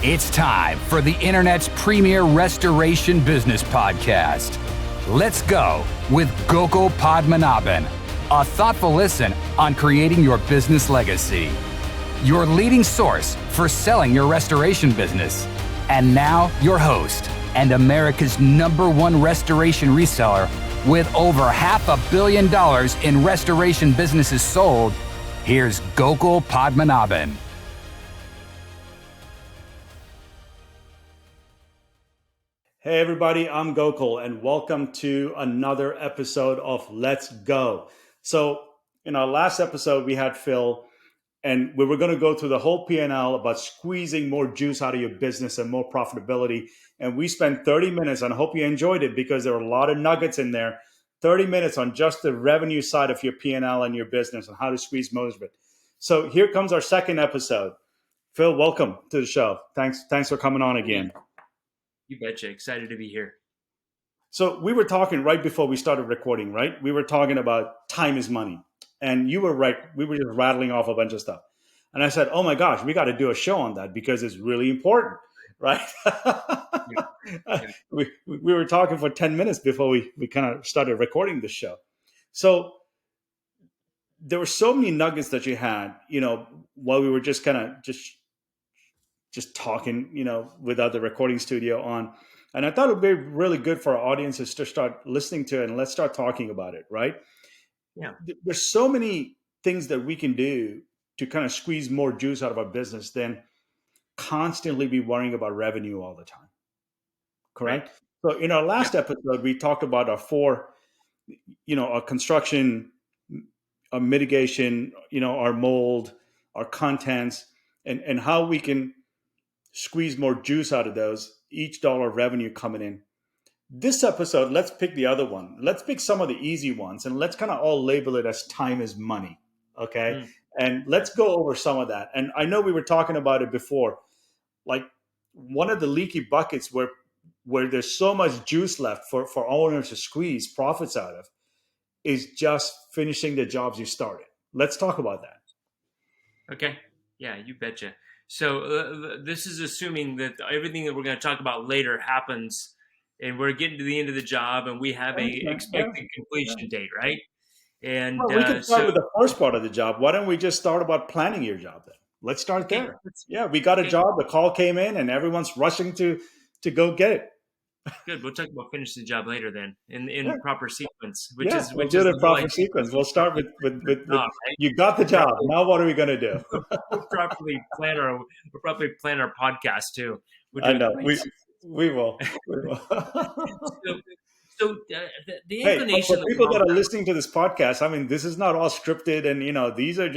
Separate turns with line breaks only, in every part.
It's time for the internet's premier restoration business podcast. Let's go with Gokul Padmanabhan, a thoughtful listen on creating your business legacy. Your leading source for selling your restoration business. And now your host and America's #1 restoration reseller with over $500 million in restoration businesses sold. Here's Gokul Padmanabhan.
Hey everybody, I'm Gokul and welcome to another episode of Let's Go. So in our last episode, we had Phil and we were going to go through the whole P&L about squeezing more juice out of your business and more profitability. And we spent 30 minutes, and I hope you enjoyed it because there were a lot of nuggets in there. 30 minutes on just the revenue side of your P&L and your business and how to squeeze most of it. So here comes our second episode. Phil, welcome to the show. Thanks for coming on again.
You betcha. Excited to be here.
So we were talking right before we started recording, right? We were talking about time is money. And you were right. We were just rattling off a bunch of stuff. And I said, oh my gosh, we got to do a show on that because it's really important, right?
Yeah.
We were talking for 10 minutes before we kind of started recording the show. So there were so many nuggets that you had, while we were just kind of just talking, with other recording studio on. And I thought it would be really good for our audiences to start listening to it and let's start talking about it, right?
Yeah.
There's so many things that we can do to kind of squeeze more juice out of our business than constantly be worrying about revenue all the time. Correct? Right. So in our last episode, we talked about our four, our construction, our mitigation, our mold, our contents, and how we can squeeze more juice out of those, each dollar of revenue coming in. This episode, let's pick the other one. Let's pick some of the easy ones and let's kind of all label it as time is money. Okay. And let's go over some of that. And I know we were talking about it before, like one of the leaky buckets where there's so much juice left for owners to squeeze profits out of is just finishing the jobs you started. Let's talk about that.
Okay. Yeah, you betcha. So this is assuming that everything that we're going to talk about later happens and we're getting to the end of the job and we have a expected completion date, right? And
we can start with the first part of the job. Why don't we just start about planning your job then? Let's start there. Yeah, we got a job. The call came in and everyone's rushing to go get it.
Good. We'll talk about finishing the job later then in proper sequence,
we'll do the proper sequence. We'll start with right? You got the job. Now what are we going to do?
We'll properly plan our podcast too.
I know. We will.
So the inclination
for people that are listening to this podcast, I mean, this is not all scripted, and these are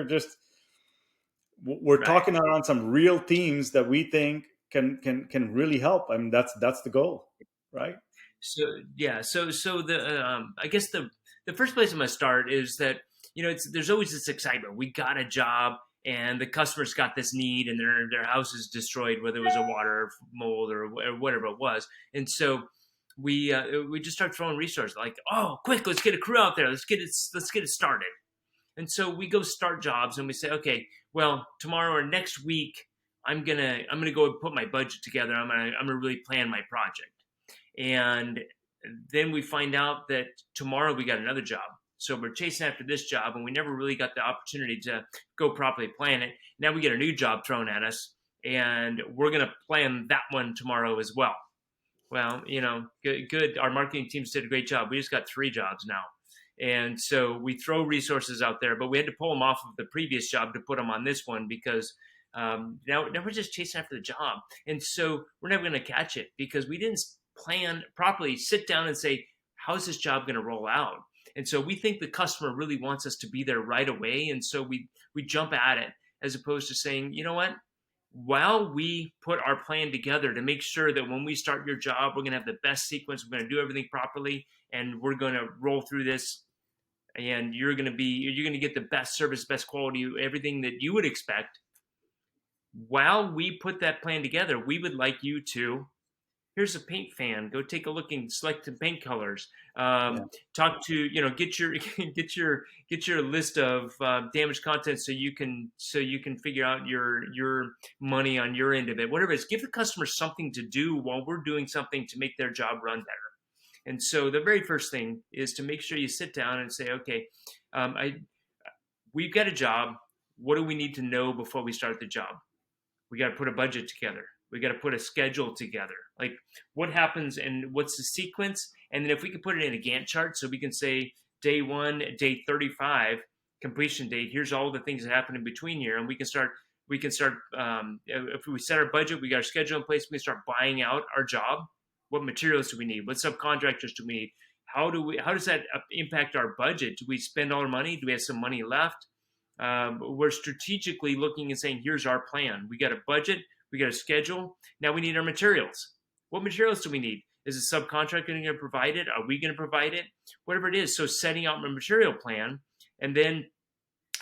just we're talking around some real themes that we think can really help. I mean, that's the goal, right?
So the I guess the first place I'm going to start is that there's always this excitement. We got a job. And the customer's got this need, and their house is destroyed, whether it was a water mold or whatever it was. And so we just start throwing resources like, oh, quick, let's get a crew out there, let's get it started. And so we go start jobs, and we say, okay, well, tomorrow or next week, I'm gonna go and put my budget together. I'm gonna really plan my project. And then we find out that tomorrow we got another job. So we're chasing after this job and we never really got the opportunity to go properly plan it. Now we get a new job thrown at us and we're going to plan that one tomorrow as well. Well, good. Our marketing team did a great job. We just got 3 jobs now. And so we throw resources out there, but we had to pull them off of the previous job to put them on this one because now we're just chasing after the job. And so we're never going to catch it because we didn't plan properly, sit down and say, how's this job going to roll out? And so we think the customer really wants us to be there right away. And so we jump at it as opposed to saying, you know what, while we put our plan together to make sure that when we start your job, we're going to have the best sequence, we're going to do everything properly, and we're going to roll through this. And you're going to get the best service, best quality, everything that you would expect. While we put that plan together, we would like you to Here's a paint fan. Go take a look and select some paint colors.
Yeah.
Talk to, get your get your list of damaged content so you can figure out your money on your end of it. Whatever it is, give the customer something to do while we're doing something to make their job run better. And so the very first thing is to make sure you sit down and say, okay, we've got a job. What do we need to know before we start the job? We got to put a budget together. We got to put a schedule together. Like, what happens and what's the sequence? And then if we can put it in a Gantt chart, so we can say day 1, day 35, completion date. Here's all the things that happen in between here, and we can start. If we set our budget, we got our schedule in place. We can start buying out our job. What materials do we need? What subcontractors do we need? How does that impact our budget? Do we spend all our money? Do we have some money left? We're strategically looking and saying, here's our plan. We got a budget, we got a schedule. Now we need our materials. What materials do we need? Is the subcontractor going to provide it? Are we going to provide it? Whatever it is. So setting out a material plan. And then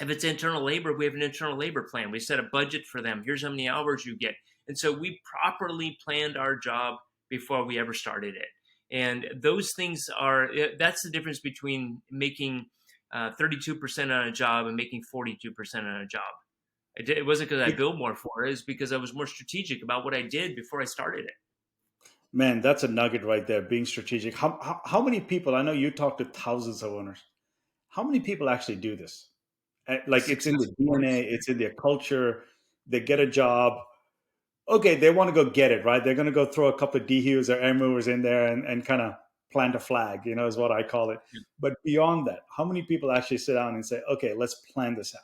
if it's internal labor, we have an internal labor plan. We set a budget for them. Here's how many hours you get. And so we properly planned our job before we ever started it. And those things that's the difference between making 32% on a job and making 42% on a job. It wasn't because I billed more for it. It's because I was more strategic about what I did before I started it.
Man, that's a nugget right there, being strategic. How many people, I know you talk to thousands of owners, how many people actually do this? Like, it's in the DNA, it's in their culture. They get a job. Okay, they want to go get it, right? They're going to go throw a couple of DHUs or air movers in there and kind of plant a flag, is what I call it. But beyond that, how many people actually sit down and say, okay, let's plan this out?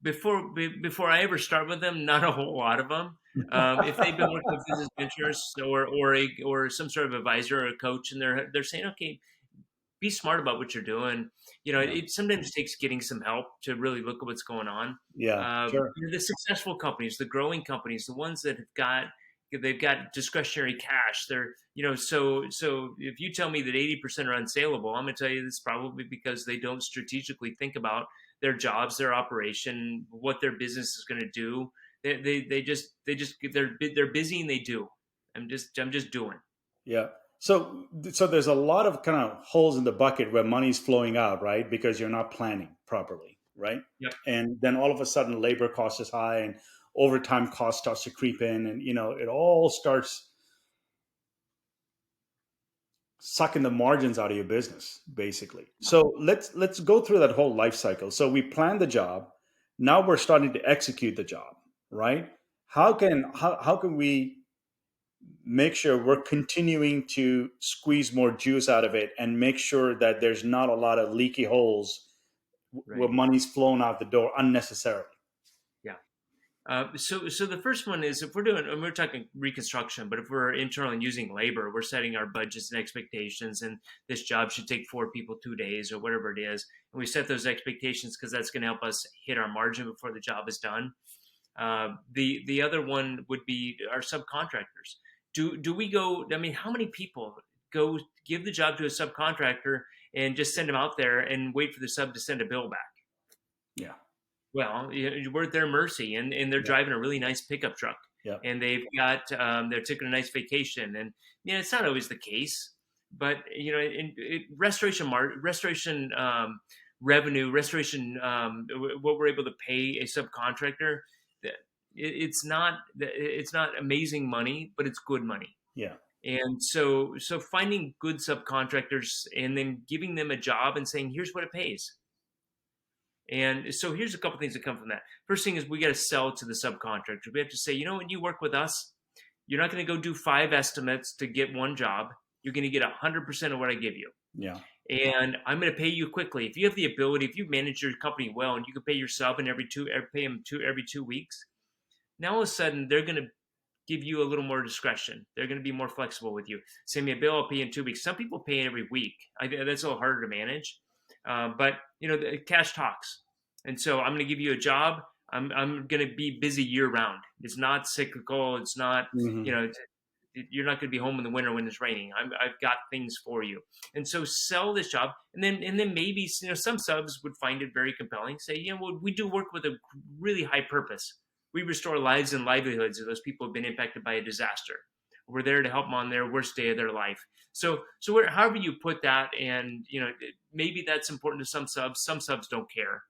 Before I ever start with them, not a whole lot of them. If they've been working with business ventures or some sort of advisor or a coach, and they're saying, okay, be smart about what you're doing. It sometimes takes getting some help to really look at what's going on.
Yeah, sure.
The successful companies, the growing companies, the ones that they've got discretionary cash. So if you tell me that 80% are unsaleable, I'm going to tell you this probably because they don't strategically think about their jobs, their operation, what their business is going to do. They're busy and they do. I'm just doing.
Yeah. So there's a lot of kind of holes in the bucket where money's flowing out, right? Because you're not planning properly, right?
Yep.
And then all of a sudden labor cost is high and overtime cost starts to creep in, and it all starts sucking the margins out of your business, basically. So let's go through that whole life cycle. So we plan the job. Now we're starting to execute the job, right? How can we make sure we're continuing to squeeze more juice out of it and make sure that there's not a lot of leaky holes where money's flown out the door unnecessarily?
Yeah. So the first one is, if we're talking reconstruction, but if we're internal and using labor, we're setting our budgets and expectations, and this job should take 4 people 2 days or whatever it is. And we set those expectations because that's going to help us hit our margin before the job is done. The other one would be our subcontractors. Do we go? I mean, how many people go give the job to a subcontractor and just send them out there and wait for the sub to send a bill back?
Yeah.
Well, we're at their mercy, and they're driving a really nice pickup truck, and they've got they're taking a nice vacation, and it's not always the case, but restoration revenue, what we're able to pay a subcontractor, it's not amazing money, but it's good money.
Yeah.
And so finding good subcontractors and then giving them a job and saying, here's what it pays. And so here's a couple things that come from that. First thing is, we got to sell to the subcontractor. We have to say, when you work with us, you're not going to go do 5 estimates to get 1 job. You're going to get 100% of what I give you.
Yeah.
And I'm going to pay you quickly. If you have the ability, if you manage your company well, and you can pay your sub and pay them every 2 weeks, now all of a sudden they're going to give you a little more discretion. They're going to be more flexible with you. Send me a bill, I'll pay in 2 weeks. Some people pay every week. That's a little harder to manage. But the cash talks. And so I'm going to give you a job. I'm going to be busy year round. It's not cyclical. It's not, you're not going to be home in the winter when it's raining. I've got things for you. And so sell this job. And then maybe, some subs would find it very compelling. Say, we do work with a really high purpose. we restore lives and livelihoods of those people who have been impacted by a disaster. We're there to help them on their worst day of their life. So however you put that, and maybe that's important to some subs. Some subs don't care,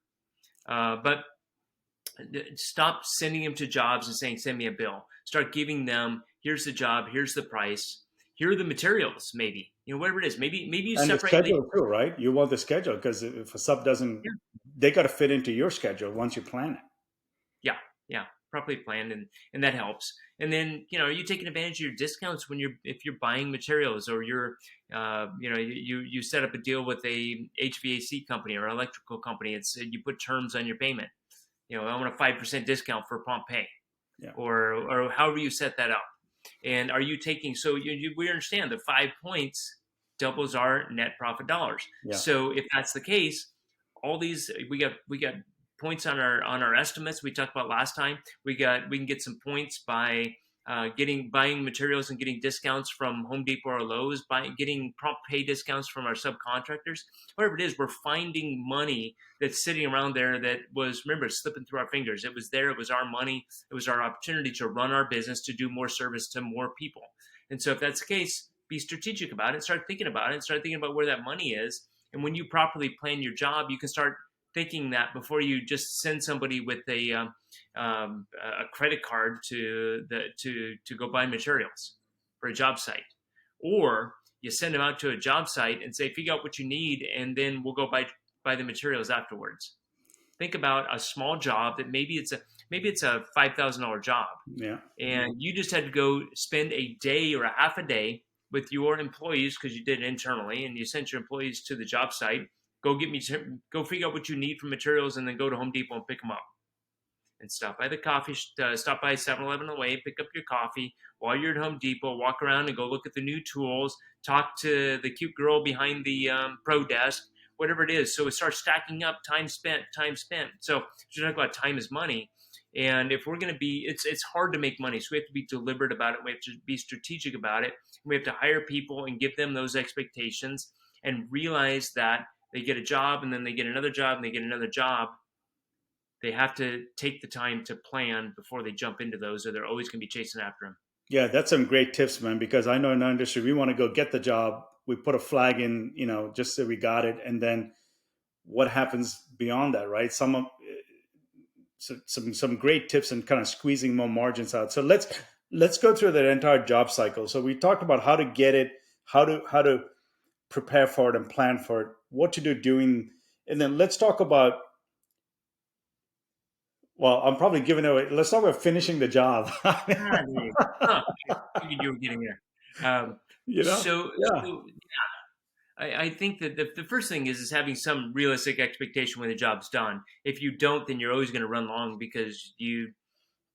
but stop sending them to jobs and saying, "Send me a bill." Start giving them, "Here's the job. Here's the price. Here are the materials." Maybe whatever it is. Maybe you
And the
separate
schedule too, right? You want the schedule because if a sub doesn't,
Yeah.
they got to fit into your schedule once you plan it.
Yeah, properly planned, and that helps. And then are you taking advantage of your discounts when if you're buying materials, or you're you set up a deal with a HVAC company or electrical company. It's you put terms on your payment. I want a 5% discount for prompt pay,
Yeah.
or however you set that up. And are you taking, so we understand the 5 points doubles our net profit dollars.
Yeah.
So if that's the case, all these we got points on our estimates we talked about last time. We can get some points by buying materials and getting discounts from Home Depot or Lowe's, getting prompt pay discounts from our subcontractors. Whatever it is, we're finding money that's sitting around there that was, remember, slipping through our fingers. It was there. It was our money. It was our opportunity to run our business, to do more service to more people. And so if that's the case, be strategic about it. Start thinking about it. Start thinking about where that money is. And when you properly plan your job, you can start thinking that before you just send somebody with a credit card to go buy materials for a job site, or you send them out to a job site and say, figure out what you need, and then we'll go buy the materials afterwards. Think about a small job that maybe it's a $5,000 job, and you just had to go spend a day or a half a day with your employees because you did it internally, and you sent your employees to the job site. Go figure out what you need for materials, and then go to Home Depot and pick them up. And stop by the stop by 7-Eleven on the way, pick up your coffee. While you're at Home Depot, walk around and go look at the new tools, talk to the cute girl behind the pro desk, whatever it is. So it starts stacking up, time spent. So you're talking about time is money. And if we're going to be, it's hard to make money. So we have to be deliberate about it. We have to be strategic about it. We have to hire people and give them those expectations, and realize that they get a job, and then they get another job, and they get another job. They have to take the time to plan before they jump into those, or they're always going to be chasing after them.
Yeah, that's some great tips, man, because I know in our industry, we want to go get the job. We put a flag in, just so we got it. And then what happens beyond that, right? Some great tips and kind of squeezing more margins out. So let's go through that entire job cycle. So we talked about how to get it, how to prepare for it and plan for it, what to do doing. And then let's talk about, well, I'm probably giving away. Let's talk about finishing the job.
I figured you were getting there. I think that the first thing is having some realistic expectation when the job's done. If you don't, then you're always going to run long because you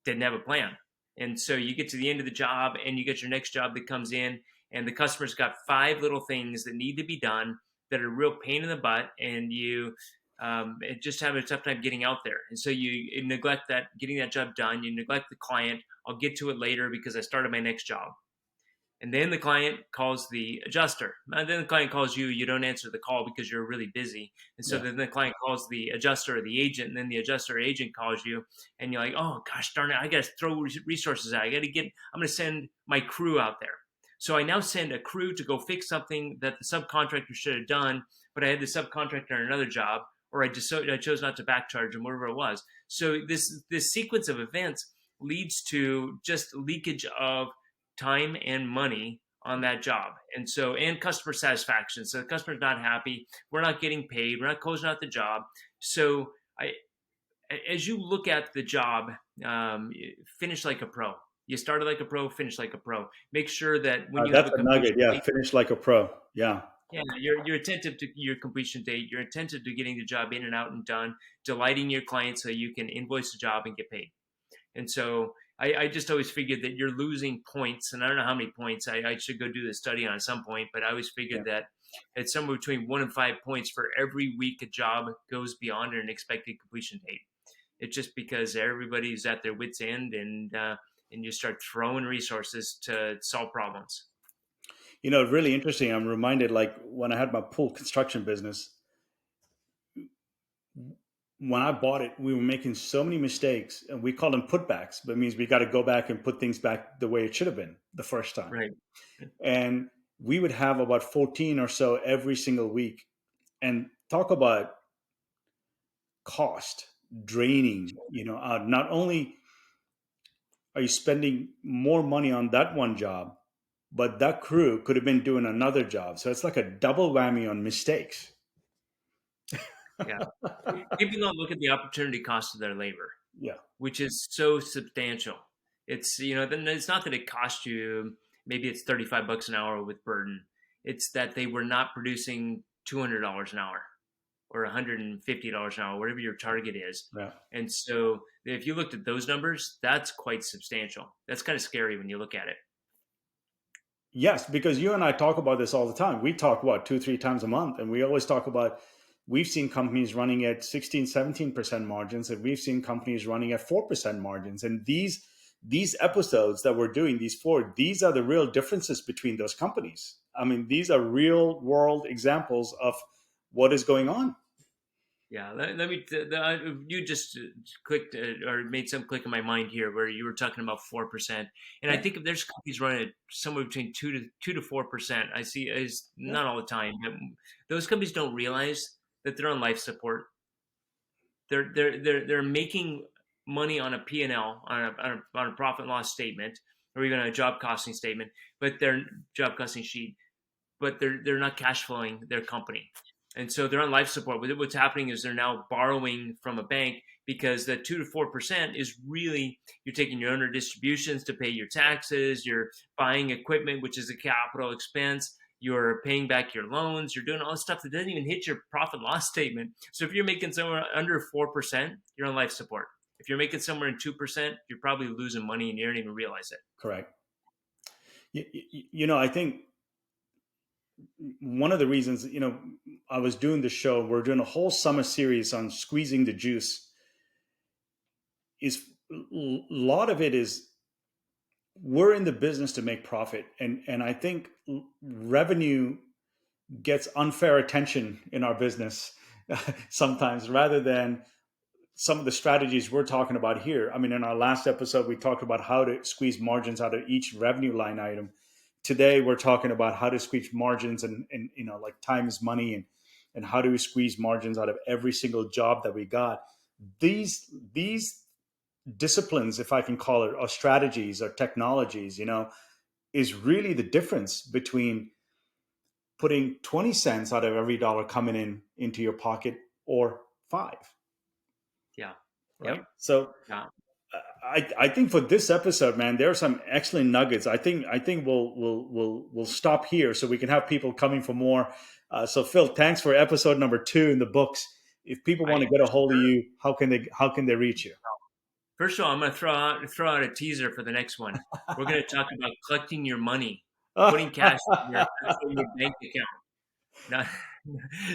didn't have a plan. And so you get to the end of the job, and you get your next job that comes in, and the customer's got 5 little things that need to be done that are a real pain in the butt, and you just have a tough time getting out there. And so you neglect getting that job done. You neglect the client. I'll get to it later because I started my next job. And then the client calls the adjuster. And then the client calls you. You don't answer the call because you're really busy. And so then the client calls the adjuster or the agent, and then the adjuster or agent calls you, and you're like, oh gosh darn it, I got to throw resources out. I'm going to send my crew out there. So I now send a crew to go fix something that the subcontractor should have done, but I had the subcontractor on another job, or I chose not to backcharge them, whatever it was. So this sequence of events leads to just leakage of time and money on that job. And customer satisfaction. So the customer's not happy. We're not getting paid. We're not closing out the job. So as you look at the job, finish like a pro. You started like a pro, finish like a pro. Make sure that when you
that's
have
a nugget. Yeah, finish like a pro. Yeah.
Yeah, you're attentive to your completion date. You're attentive to getting the job in and out and done, delighting your clients so you can invoice the job and get paid. And so I just always figured that you're losing points, and I don't know how many points. I should go do the study on at some point, but I always figured that it's somewhere between 1 and 5 points for every week a job goes beyond an expected completion date. It's just because everybody's at their wits' end, and you start throwing resources to solve problems.
Really interesting. I'm reminded, like when I had my pool construction business, when I bought it, we were making so many mistakes, and we call them putbacks, but it means we got to go back and put things back the way it should have been the first time.
Right.
And we would have about 14 or so every single week. And talk about cost draining, not only are you spending more money on that one job, but that crew could have been doing another job. So it's like a double whammy on mistakes.
Yeah. People don't look at the opportunity cost of their labor.
Yeah.
Which is so substantial. It's, then it's not that it cost you, maybe it's $35 an hour with burden. It's that they were not producing $200 an hour or $150 an hour, whatever your target is.
Yeah.
And so if you looked at those numbers, that's quite substantial. That's kind of scary when you look at it.
Yes, because you and I talk about this all the time. We talk about 2-3 times a month, and we always talk about, we've seen companies running at 16-17% margins, and we've seen companies running at 4% margins. And these episodes that we're doing, these are the real differences between those companies. I mean, these are real world examples of what is going on.
Yeah, you just clicked or made some click in my mind here where you were talking about 4%, and I think if there's companies running at somewhere between 2 to 4%. I see is not all the time, but those companies don't realize that they're on life support. They're making money on a P&L, on a profit and loss statement, or even a job costing statement, but their job costing sheet, but they're not cash flowing their company. And so they're on life support. What's happening is they're now borrowing from a bank, because the 2 to 4% is really, you're taking your owner distributions to pay your taxes, you're buying equipment, which is a capital expense, you're paying back your loans, you're doing all this stuff that doesn't even hit your profit and loss statement. So if you're making somewhere under 4%, you're on life support. If you're making somewhere in 2%, you're probably losing money and you don't even realize it.
Correct. I think one of the reasons, I was doing the show, we're doing a whole summer series on squeezing the juice, is a lot of it is we're in the business to make profit. And I think revenue gets unfair attention in our business sometimes, rather than some of the strategies we're talking about here. I mean, in our last episode, we talked about how to squeeze margins out of each revenue line item. Today, we're talking about how to squeeze margins and like time is money, and how do we squeeze margins out of every single job that we got. These disciplines, if I can call it, or strategies or technologies, is really the difference between putting 20 cents out of every dollar coming into your pocket or 5.
Yeah.
Right.
Yep.
So
yeah.
I think for this episode, man, there are some excellent nuggets. I think we'll stop here so we can have people coming for more. So Phil, thanks for episode number 2 in the books. If people want to get a hold of you, how can they reach you?
First of all, I'm going to throw out a teaser for the next one. We're going to talk about collecting your money, putting cash in your bank account.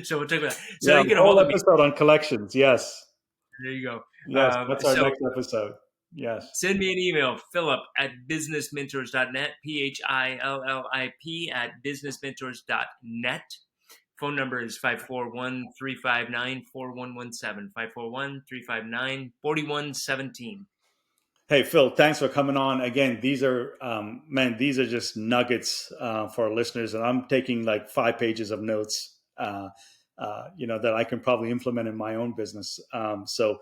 So we'll talk about that. So you get a whole
episode on collections. Yes.
There you go.
Yes, that's our next episode. Yes.
Send me an email, Phillip at businessmentors.net, Phillip at businessmentors.net. Phone number is 541-359-4117, 541-359-4117.
Hey, Phil, thanks for coming on. Again, these are just nuggets for our listeners. And I'm taking like 5 pages of notes, that I can probably implement in my own business. So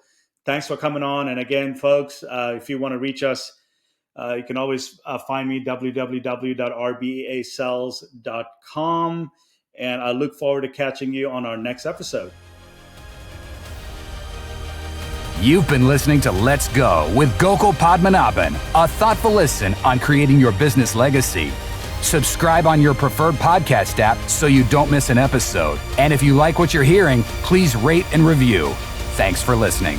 thanks for coming on. And again, folks, if you want to reach us, you can always find me, www.rbacells.com. And I look forward to catching you on our next episode.
You've been listening to Let's Go with Gokul Padmanabhan, a thoughtful listen on creating your business legacy. Subscribe on your preferred podcast app so you don't miss an episode. And if you like what you're hearing, please rate and review. Thanks for listening.